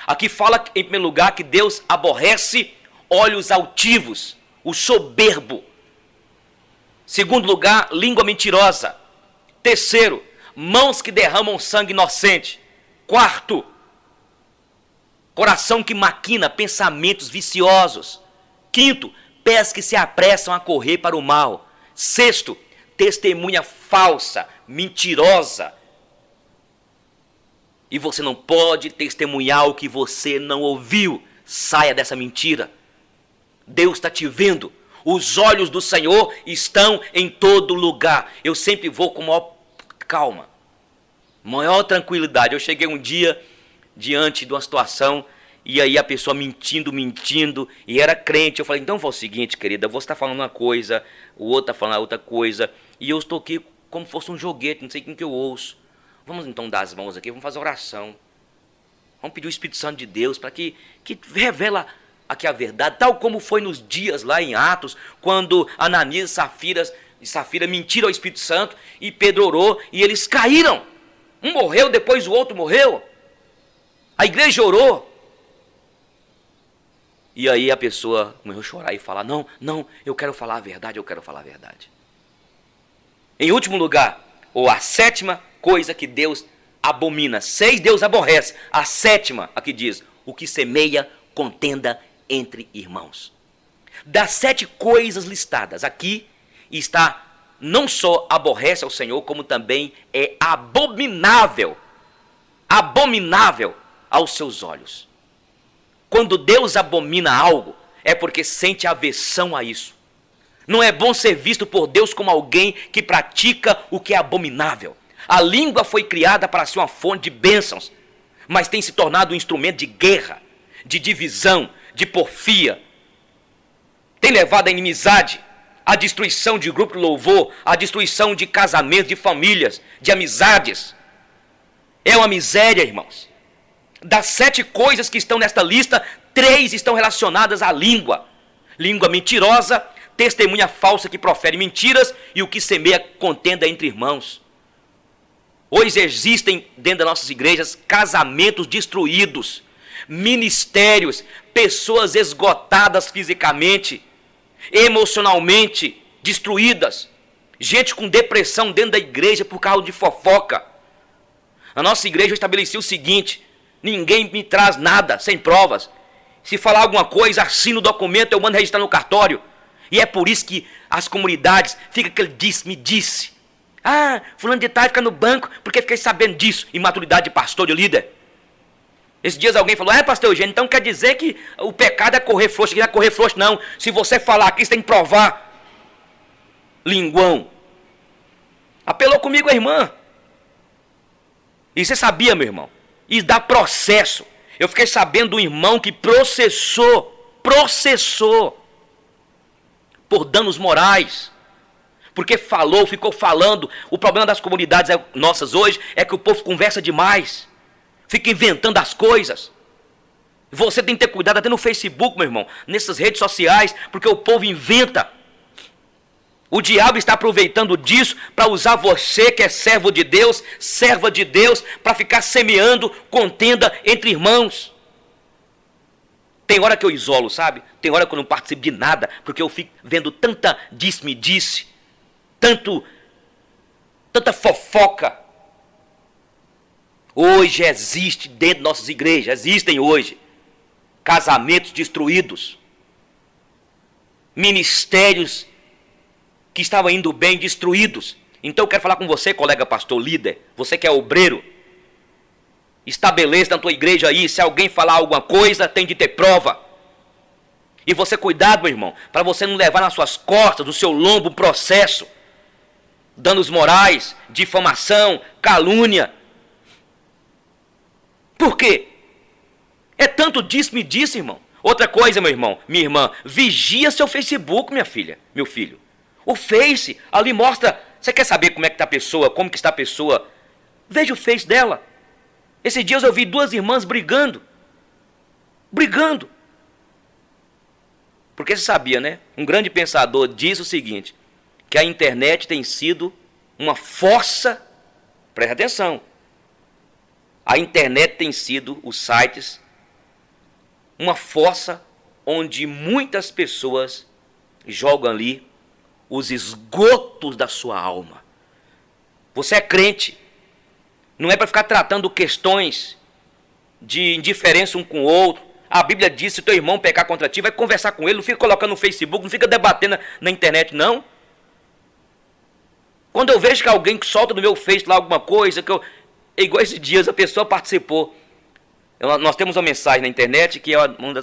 Aqui fala, em primeiro lugar, que Deus aborrece olhos altivos, o soberbo. Segundo lugar, língua mentirosa. Terceiro, mãos que derramam sangue inocente. Quarto, coração que maquina pensamentos viciosos. Quinto, pés que se apressam a correr para o mal. Sexto, testemunha falsa, mentirosa. E você não pode testemunhar o que você não ouviu. Saia dessa mentira. Deus está te vendo. Os olhos do Senhor estão em todo lugar. Eu sempre vou com o maior calma, maior tranquilidade. Eu cheguei um dia diante de uma situação e aí a pessoa mentindo, e era crente. Eu falei, então foi o seguinte, querida, você está falando uma coisa, o outro está falando outra coisa, e eu estou aqui como se fosse um joguete, não sei quem que eu ouço. Vamos então dar as mãos aqui, vamos fazer oração. Vamos pedir o Espírito Santo de Deus para que revela aqui a verdade, tal como foi nos dias lá em Atos, quando Ananias e Safira mentiram ao Espírito Santo e Pedro orou e eles caíram. Um morreu, depois o outro morreu. A igreja orou. E aí a pessoa começou a chorar e falar, não, eu quero falar a verdade, eu quero falar a verdade. Em último lugar, ou a sétima coisa que Deus abomina. 6 Deus aborrece. A sétima, aqui diz, o que semeia contenda entre irmãos. Das 7 coisas listadas aqui, está não só aborrece ao Senhor, como também é abominável aos seus olhos. Quando Deus abomina algo, é porque sente aversão a isso. Não é bom ser visto por Deus como alguém que pratica o que é abominável. A língua foi criada para ser uma fonte de bênçãos, mas tem se tornado um instrumento de guerra, de divisão, de porfia. Tem levado à inimizade, à destruição de grupo de louvor, à destruição de casamentos, de famílias, de amizades. É uma miséria, irmãos. Das 7 coisas que estão nesta lista, 3 estão relacionadas à língua. Língua mentirosa, testemunha falsa que profere mentiras e o que semeia contenda entre irmãos. Hoje existem dentro das nossas igrejas casamentos destruídos, ministérios, pessoas esgotadas fisicamente, emocionalmente destruídas, gente com depressão dentro da igreja por causa de fofoca. A nossa igreja estabeleceu o seguinte: ninguém me traz nada sem provas. Se falar alguma coisa, assino o documento, eu mando registrar no cartório. E é por isso que as comunidades ficam aquele me disse. Ah, fulano de tal fica no banco porque fiquei sabendo disso. Imaturidade de pastor, de líder. Esses dias alguém falou, pastor Eugênio, então quer dizer que o pecado é correr frouxo. Aqui não é correr frouxo não. Se você falar aqui, você tem que provar. Linguão. Apelou comigo a irmã. E você sabia, meu irmão? Isso dá processo. Eu fiquei sabendo de um irmão que processou por danos morais. Porque ficou falando. O problema das comunidades nossas hoje é que o povo conversa demais. Fica inventando as coisas. Você tem que ter cuidado até no Facebook, meu irmão, nessas redes sociais, porque o povo inventa. O diabo está aproveitando disso para usar você que é servo de Deus, serva de Deus, para ficar semeando contenda entre irmãos. Tem hora que eu isolo, sabe? Tem hora que eu não participo de nada, porque eu fico vendo tanta disse-me-disse, tanta fofoca. Hoje existe dentro de nossas igrejas, existem hoje casamentos destruídos, ministérios que estavam indo bem destruídos. Então eu quero falar com você, colega pastor, líder, você que é obreiro, estabeleça na tua igreja aí, se alguém falar alguma coisa, tem de ter prova. E você cuidado, meu irmão, para você não levar nas suas costas, no seu lombo, um processo, danos morais, difamação, calúnia. Por quê? É tanto me disse, irmão. Outra coisa, meu irmão, minha irmã, vigia seu Facebook, minha filha, meu filho. O Face, ali mostra, você quer saber como é que está a pessoa, como que está a pessoa? Veja o Face dela. Esses dias eu vi 2 irmãs brigando. Porque você sabia, né? Um grande pensador diz o seguinte, que a internet tem sido uma fossa, presta atenção, a internet tem sido, os sites, uma fossa onde muitas pessoas jogam ali os esgotos da sua alma. Você é crente, não é para ficar tratando questões de indiferença um com o outro. A Bíblia diz, se teu irmão pecar contra ti, vai conversar com ele, não fica colocando no Facebook, não fica debatendo na internet, não. Quando eu vejo que alguém solta no meu Face lá alguma coisa, igual esses dias a pessoa participou. Nós temos uma mensagem na internet que é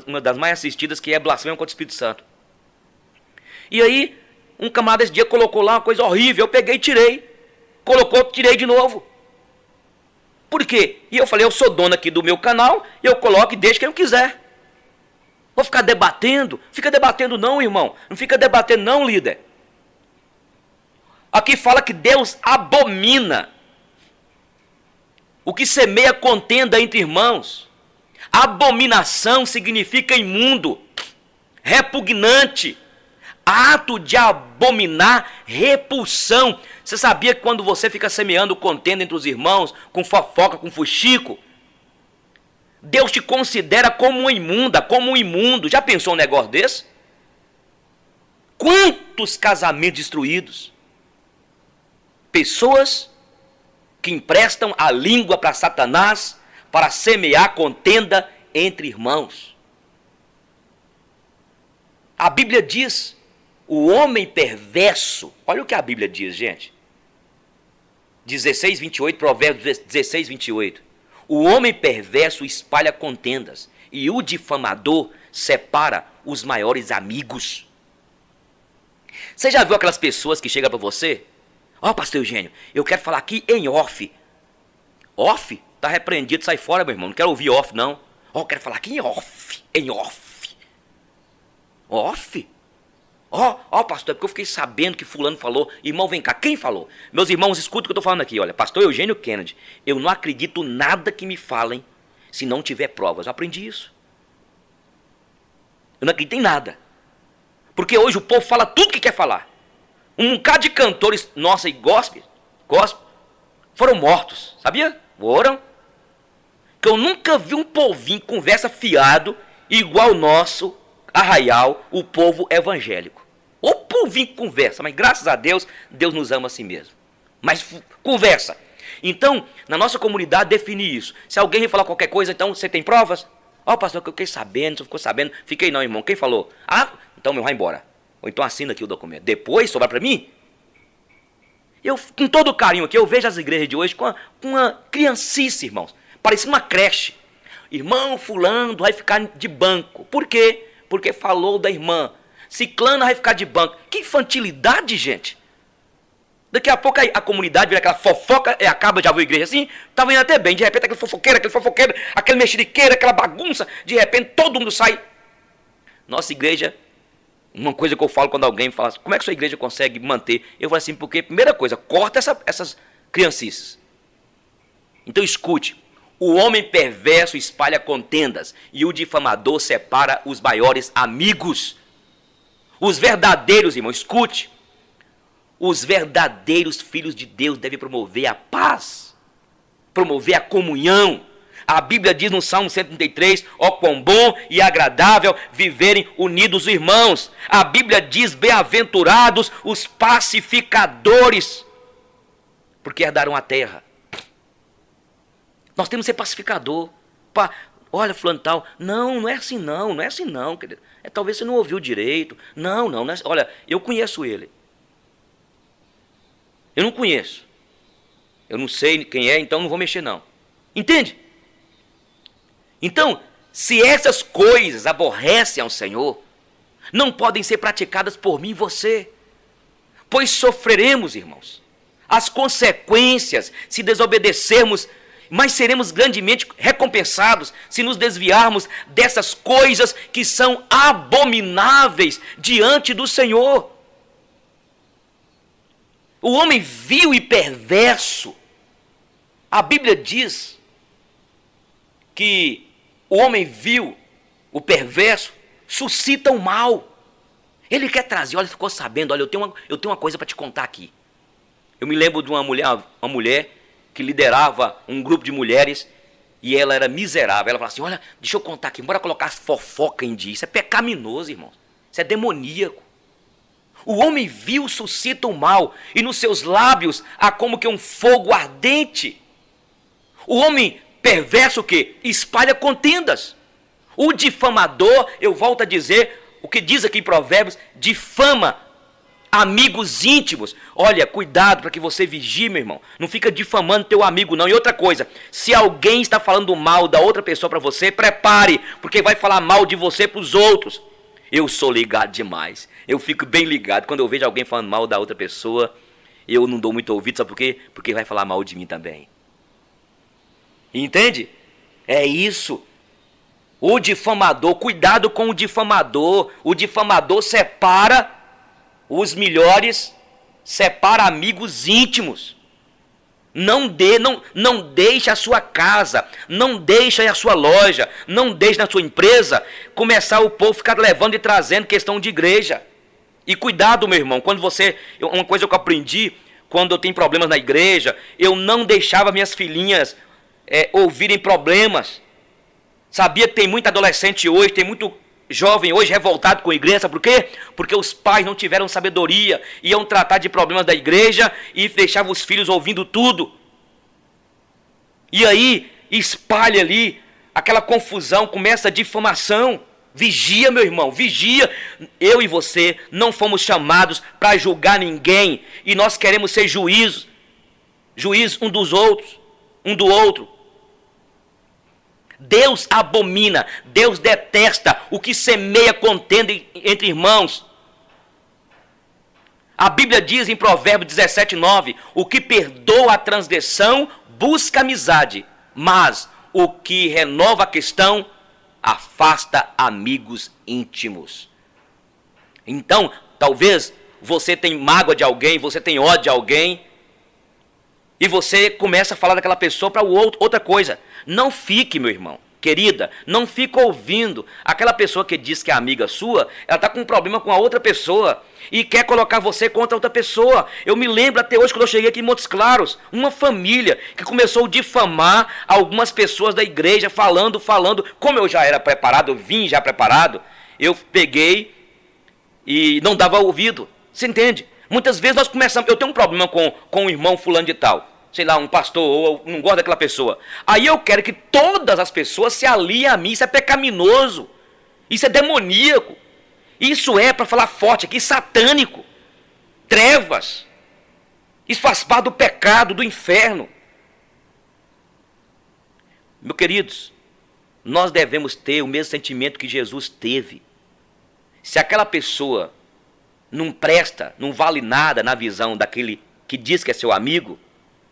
uma das mais assistidas, que é blasfêmia contra o Espírito Santo. E aí, um camarada esse dia colocou lá uma coisa horrível, eu peguei e tirei. Colocou, tirei de novo. Por quê? E eu falei, eu sou dono aqui do meu canal, eu coloco e deixo quem eu quiser. Vou ficar debatendo? Fica debatendo não, irmão. Não fica debatendo não, líder. Aqui fala que Deus abomina o que semeia contenda entre irmãos. Abominação significa imundo, repugnante, ato de abominar, repulsão. Você sabia que quando você fica semeando contenda entre os irmãos, com fofoca, com fuxico, Deus te considera como uma imunda, como um imundo. Já pensou um negócio desse? Quantos casamentos destruídos? Pessoas que emprestam a língua para Satanás para semear contenda entre irmãos. A Bíblia diz, o homem perverso, olha o que a Bíblia diz, gente. 16:28, Provérbios 16:28. O homem perverso espalha contendas, e o difamador separa os maiores amigos. Você já viu aquelas pessoas que chegam para você? Ó, pastor Eugênio, eu quero falar aqui em off. Off? Tá repreendido, sai fora, meu irmão. Não quero ouvir off, não. Ó, eu quero falar aqui em off. Em off. Off? Ó, pastor, é porque eu fiquei sabendo que fulano falou. Irmão, vem cá, quem falou? Meus irmãos, escuta o que eu tô falando aqui, olha. Pastor Eugênio Kennedy, eu não acredito nada que me falem se não tiver provas. Eu aprendi isso. Eu não acredito em nada. Porque hoje o povo fala tudo que quer falar. Um bocado de cantores, nossa, e gospel, foram mortos, sabia? Foram. Que eu nunca vi um povinho conversa fiado igual o nosso arraial, o povo evangélico. O povinho conversa, mas graças a Deus, Deus nos ama assim mesmo. Mas conversa. Então, na nossa comunidade define isso. Se alguém falar qualquer coisa, então você tem provas? Ó, pastor, que eu fiquei sabendo, você ficou sabendo. Fiquei não, irmão. Quem falou? Ah, então meu, vai embora. Ou então assina aqui o documento. Depois, sobrar para mim? Eu, com todo carinho aqui, eu vejo as igrejas de hoje com uma criancice, irmãos. Parecendo uma creche. Irmão fulano vai ficar de banco. Por quê? Porque falou da irmã. Ciclana vai ficar de banco. Que infantilidade, gente. Daqui a pouco a comunidade vira aquela fofoca e acaba, já viu a igreja assim? Estava indo até bem. De repente aquele fofoqueiro, aquele mexeriqueiro, aquela bagunça. De repente todo mundo sai. Nossa igreja... Uma coisa que eu falo quando alguém fala assim, como é que sua igreja consegue manter? Eu falo assim, porque, primeira coisa, corta essas criancices. Então escute, o homem perverso espalha contendas e o difamador separa os maiores amigos. Os verdadeiros, irmão, escute, os verdadeiros filhos de Deus devem promover a paz, promover a comunhão. A Bíblia diz no Salmo 133, ó quão bom e agradável viverem unidos os irmãos. A Bíblia diz, bem-aventurados os pacificadores, porque herdarão a terra. Nós temos que ser pacificador. Olha, fulano tal, não é assim não, querido. Talvez você não ouviu direito. Não é, olha, eu conheço ele. Eu não conheço. Eu não sei quem é, então não vou mexer não. Entende? Então, se essas coisas aborrecem ao Senhor, não podem ser praticadas por mim e você, pois sofreremos, irmãos, as consequências se desobedecermos, mas seremos grandemente recompensados se nos desviarmos dessas coisas que são abomináveis diante do Senhor. O homem vil e perverso, a Bíblia diz que o homem vil, o perverso, suscita o mal. Ele quer trazer, olha, ficou sabendo, olha, eu tenho uma coisa para te contar aqui. Eu me lembro de uma mulher que liderava um grupo de mulheres e ela era miserável. Ela falava assim, olha, deixa eu contar aqui, bora colocar as fofoca em dia. Isso é pecaminoso, irmãos. Isso é demoníaco. O homem vil suscita o mal e nos seus lábios há como que um fogo ardente. O homem perverso o quê? Espalha contendas. O difamador, eu volto a dizer, o que diz aqui em Provérbios, difama amigos íntimos. Olha, cuidado para que você vigie, meu irmão. Não fica difamando teu amigo, não. E outra coisa, se alguém está falando mal da outra pessoa para você, prepare, porque vai falar mal de você para os outros. Eu sou ligado demais. Eu fico bem ligado. Quando eu vejo alguém falando mal da outra pessoa, eu não dou muito ouvido, sabe por quê? Porque vai falar mal de mim também. Entende? É isso. O difamador, cuidado com o difamador. O difamador separa os melhores, separa amigos íntimos. Não deixe a sua casa, não deixe a sua loja, não deixe na sua empresa começar o povo ficar levando e trazendo questão de igreja. E cuidado, meu irmão, uma coisa que eu aprendi, quando eu tenho problemas na igreja, eu não deixava minhas filhinhas ouvirem problemas. Sabia que tem muito adolescente hoje, tem muito jovem hoje revoltado com a igreja, sabe por quê? Porque os pais não tiveram sabedoria, iam tratar de problemas da igreja e deixavam os filhos ouvindo tudo. E aí espalha ali aquela confusão, começa a difamação. Vigia, meu irmão, vigia. Eu e você não fomos chamados para julgar ninguém, e nós queremos ser juízes um dos outros, um do outro. Deus abomina, Deus detesta o que semeia contenda entre irmãos. A Bíblia diz em Provérbios 17:9, o que perdoa a transgressão busca amizade, mas o que renova a questão afasta amigos íntimos. Então, talvez você tenha mágoa de alguém, você tem ódio de alguém, e você começa a falar daquela pessoa para outra coisa. Não fique, meu irmão, querida, não fique ouvindo aquela pessoa que diz que é amiga sua, ela está com um problema com a outra pessoa e quer colocar você contra outra pessoa. Eu me lembro até hoje, quando eu cheguei aqui em Montes Claros, uma família que começou a difamar algumas pessoas da igreja, falando. Como eu já era preparado, eu vim já preparado, eu peguei e não dava ouvido. Você entende? Muitas vezes nós começamos, eu tenho um problema com um irmão fulano de tal, sei lá, um pastor, ou eu não gosto daquela pessoa. Aí eu quero que todas as pessoas se aliem a mim. Isso é pecaminoso, isso é demoníaco, isso é, para falar forte aqui, satânico, trevas. Isso faz parte do pecado, do inferno. Meus queridos, nós devemos ter o mesmo sentimento que Jesus teve. Se aquela pessoa não presta, não vale nada na visão daquele que diz que é seu amigo,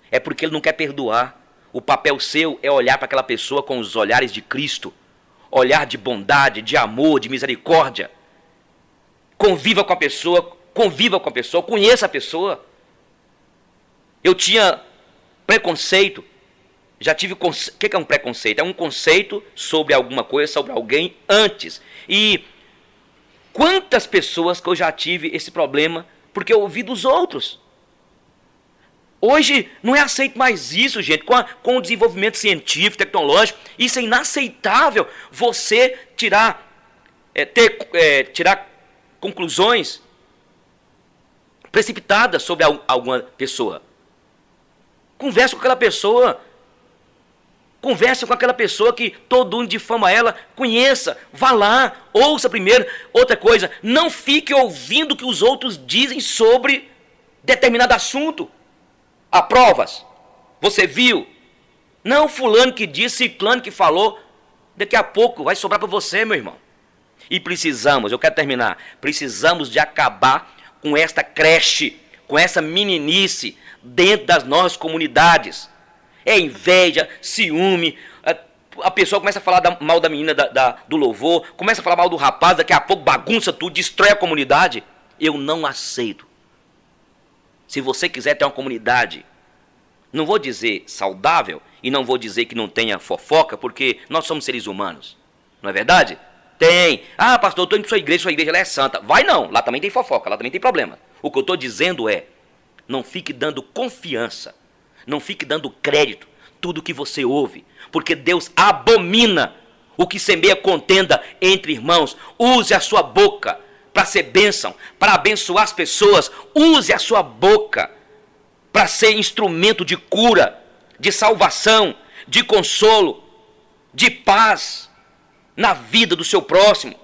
é porque ele não quer perdoar. O papel seu é olhar para aquela pessoa com os olhares de Cristo, olhar de bondade, de amor, de misericórdia. Conviva com a pessoa, conheça a pessoa. Eu tinha preconceito, já tive, o que é um preconceito? É um conceito sobre alguma coisa, sobre alguém antes. E quantas pessoas que eu já tive esse problema porque eu ouvi dos outros. Hoje não é aceito mais isso, gente, com o desenvolvimento científico, tecnológico. Isso é inaceitável, você tirar conclusões precipitadas sobre alguma pessoa. Converse com aquela pessoa. Converse com aquela pessoa que todo mundo difama ela. Conheça, vá lá, ouça primeiro. Outra coisa, não fique ouvindo o que os outros dizem sobre determinado assunto. Há provas. Você viu? Não fulano que disse, ciclano que falou. Daqui a pouco vai sobrar para você, meu irmão. E precisamos, eu quero terminar, precisamos de acabar com esta creche, com essa meninice dentro das nossas comunidades. É inveja, ciúme, a pessoa começa a falar mal da menina do louvor, começa a falar mal do rapaz, daqui a pouco bagunça tudo, destrói a comunidade. Eu não aceito. Se você quiser ter uma comunidade, não vou dizer saudável, e não vou dizer que não tenha fofoca, porque nós somos seres humanos, não é verdade? Tem. Ah, pastor, eu estou indo para sua igreja ela é santa. Vai não, lá também tem fofoca, lá também tem problema. O que eu estou dizendo é, não fique dando confiança, não fique dando crédito tudo que você ouve, porque Deus abomina o que semeia contenda entre irmãos. Use a sua boca para ser bênção, para abençoar as pessoas. Use a sua boca para ser instrumento de cura, de salvação, de consolo, de paz na vida do seu próximo.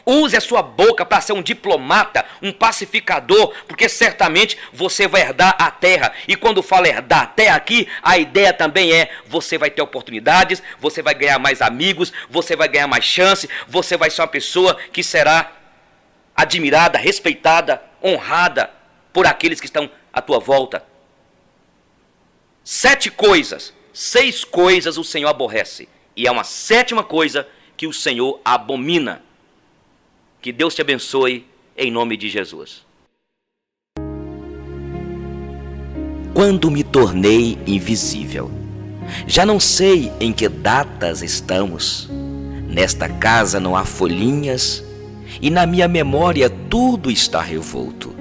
Use a sua boca para ser um diplomata, um pacificador, porque certamente você vai herdar a terra. E quando fala herdar a terra aqui, a ideia também é, você vai ter oportunidades, você vai ganhar mais amigos, você vai ganhar mais chance, você vai ser uma pessoa que será admirada, respeitada, honrada por aqueles que estão à tua volta. 7 coisas, 6 coisas o Senhor aborrece. E é uma 7ª coisa que o Senhor abomina. Que Deus te abençoe em nome de Jesus. Quando me tornei invisível. Já não sei em que datas estamos. Nesta casa não há folhinhas e na minha memória tudo está revolto.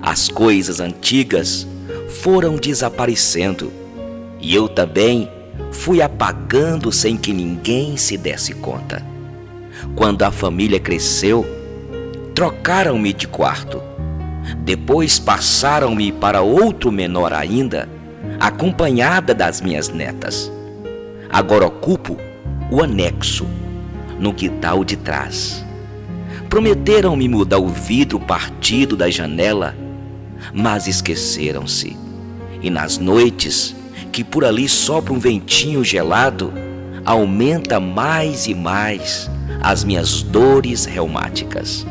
As coisas antigas foram desaparecendo e eu também fui apagando sem que ninguém se desse conta. Quando a família cresceu, trocaram-me de quarto. Depois passaram-me para outro menor ainda, acompanhada das minhas netas. Agora ocupo o anexo, no quintal de trás. Prometeram-me mudar o vidro partido da janela, mas esqueceram-se. E nas noites, que por ali sopra um ventinho gelado, aumenta mais e mais as minhas dores reumáticas.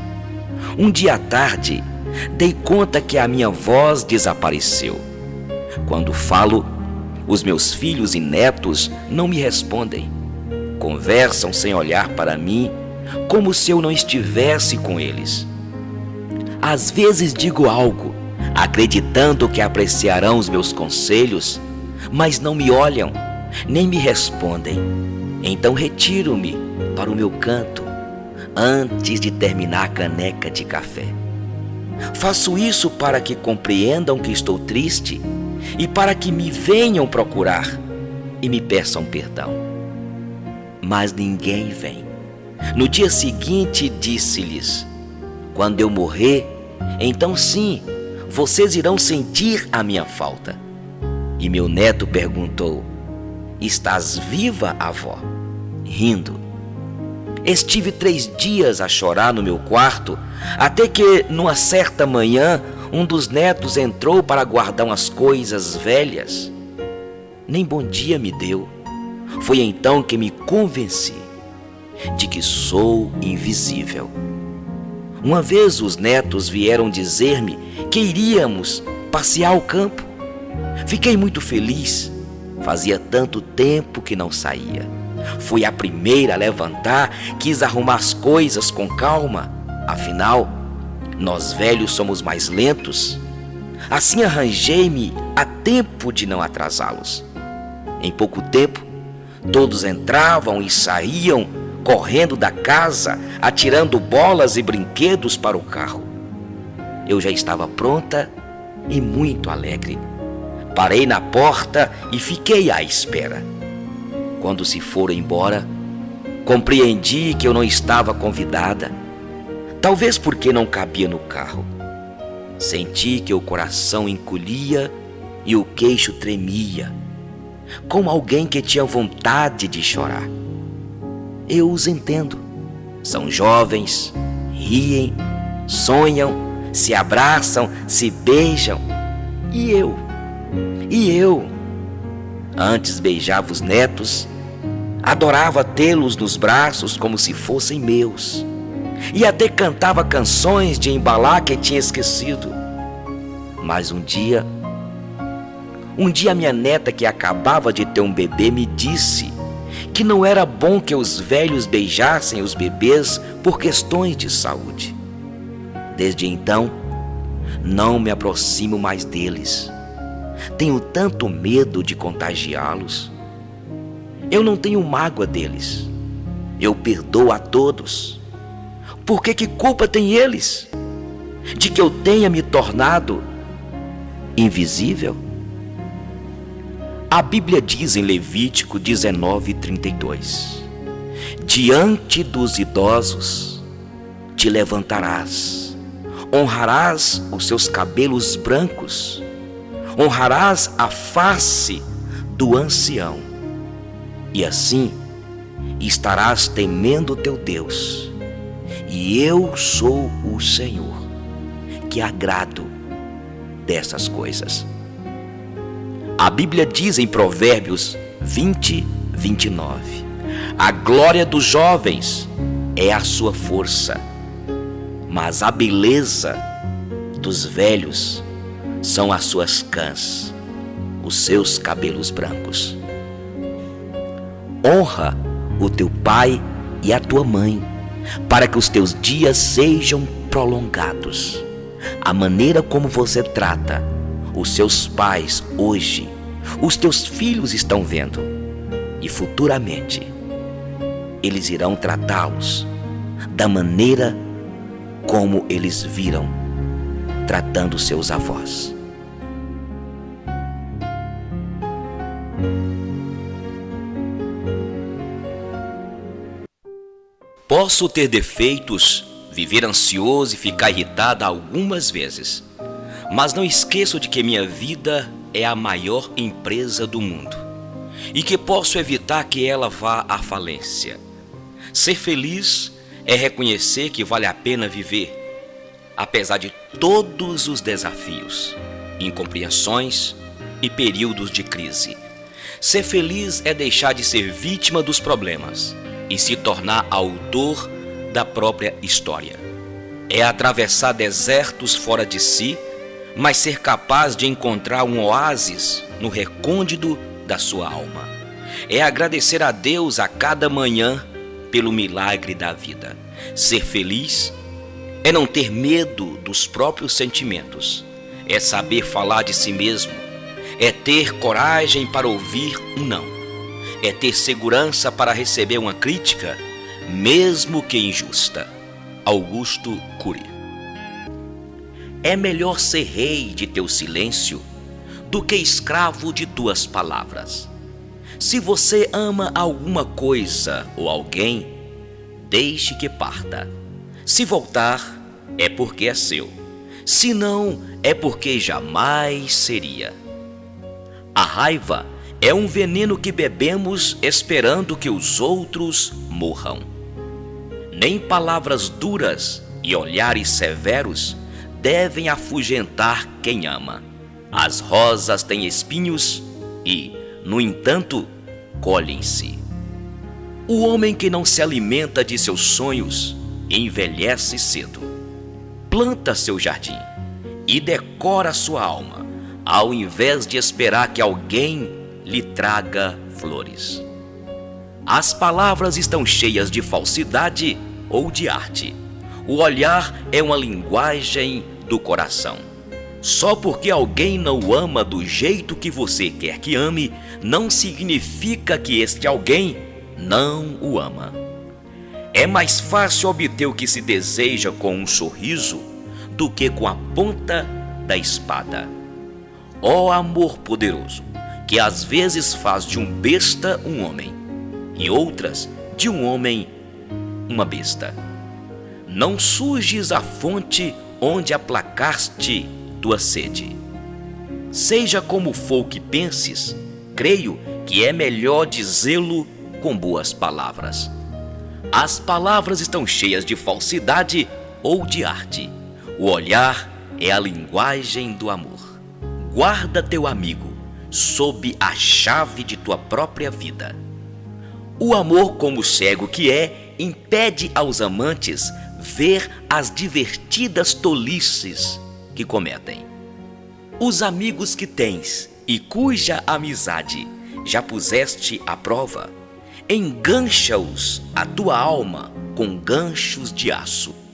Um dia à tarde, dei conta que a minha voz desapareceu. Quando falo, os meus filhos e netos não me respondem. Conversam sem olhar para mim, como se eu não estivesse com eles. Às vezes digo algo, acreditando que apreciarão os meus conselhos, mas não me olham, nem me respondem. Então retiro-me para o meu canto, antes de terminar a caneca de café. Faço isso para que compreendam que estou triste e para que me venham procurar e me peçam perdão. Mas ninguém vem. No dia seguinte disse-lhes: quando eu morrer, então sim, vocês irão sentir a minha falta. E meu neto perguntou: estás viva, avó? Rindo. Estive 3 dias a chorar no meu quarto, até que, numa certa manhã, um dos netos entrou para guardar umas coisas velhas. Nem bom dia me deu. Foi então que me convenci de que sou invisível. Uma vez os netos vieram dizer-me que iríamos passear ao campo. Fiquei muito feliz. Fazia tanto tempo que não saía. Fui a primeira a levantar, quis arrumar as coisas com calma. Afinal, nós velhos somos mais lentos. Assim arranjei-me a tempo de não atrasá-los. Em pouco tempo, todos entravam e saíam, correndo da casa, atirando bolas e brinquedos para o carro. Eu já estava pronta e muito alegre. Parei na porta e fiquei à espera. Quando se foram embora, compreendi que eu não estava convidada. Talvez porque não cabia no carro. Senti que o coração encolhia e o queixo tremia, como alguém que tinha vontade de chorar. Eu os entendo. São jovens, riem, sonham, se abraçam, se beijam. E eu? Antes beijava os netos, adorava tê-los nos braços como se fossem meus. E até cantava canções de embalar que tinha esquecido. Mas um dia minha neta, que acabava de ter um bebê, me disse que não era bom que os velhos beijassem os bebês por questões de saúde. Desde então, não me aproximo mais deles. Tenho tanto medo de contagiá-los. Eu não tenho mágoa deles. Eu perdoo a todos. Por que culpa têm eles de que eu tenha me tornado invisível? A Bíblia diz em Levítico 19:32: diante dos idosos te levantarás, honrarás os seus cabelos brancos, honrarás a face do ancião, e assim estarás temendo teu Deus. E eu sou o Senhor, que agrado dessas coisas. A Bíblia diz em Provérbios 20:29: a glória dos jovens é a sua força, mas a beleza dos velhos são as suas cãs, os seus cabelos brancos. Honra o teu pai e a tua mãe, para que os teus dias sejam prolongados. A maneira como você trata os seus pais hoje, os teus filhos estão vendo, e futuramente eles irão tratá-los da maneira como eles viram tratando seus avós. Posso ter defeitos, viver ansioso e ficar irritado algumas vezes, mas não esqueço de que minha vida é a maior empresa do mundo e que posso evitar que ela vá à falência. Ser feliz é reconhecer que vale a pena viver, apesar de todos os desafios, incompreensões e períodos de crise. Ser feliz é deixar de ser vítima dos problemas e se tornar autor da própria história. É atravessar desertos fora de si, mas ser capaz de encontrar um oásis no recôndito da sua alma. É agradecer a Deus a cada manhã pelo milagre da vida. Ser feliz é não ter medo dos próprios sentimentos, é saber falar de si mesmo, é ter coragem para ouvir um não, é ter segurança para receber uma crítica, mesmo que injusta. Augusto Cury. É melhor ser rei de teu silêncio do que escravo de tuas palavras. Se você ama alguma coisa ou alguém, deixe que parta. Se voltar, é porque é seu. Se não, é porque jamais seria. A raiva é um veneno que bebemos esperando que os outros morram. Nem palavras duras e olhares severos devem afugentar quem ama. As rosas têm espinhos e, no entanto, colhem-se. O homem que não se alimenta de seus sonhos envelhece cedo. Planta seu jardim e decora sua alma, ao invés de esperar que alguém lhe traga flores. As palavras estão cheias de falsidade ou de arte. O olhar é uma linguagem do coração. Só porque alguém não o ama do jeito que você quer que ame, não significa que este alguém não o ama. É mais fácil obter o que se deseja com um sorriso do que com a ponta da espada. Ó amor poderoso, que às vezes faz de um besta um homem, e outras de um homem uma besta. Não surges a fonte onde aplacaste tua sede. Seja como for que penses, creio que é melhor dizê-lo com boas palavras. As palavras estão cheias de falsidade ou de arte. O olhar é a linguagem do amor. Guarda teu amigo sob a chave de tua própria vida. O amor, como cego que é, impede aos amantes ver as divertidas tolices que cometem. Os amigos que tens e cuja amizade já puseste à prova, engancha-os a tua alma com ganchos de aço.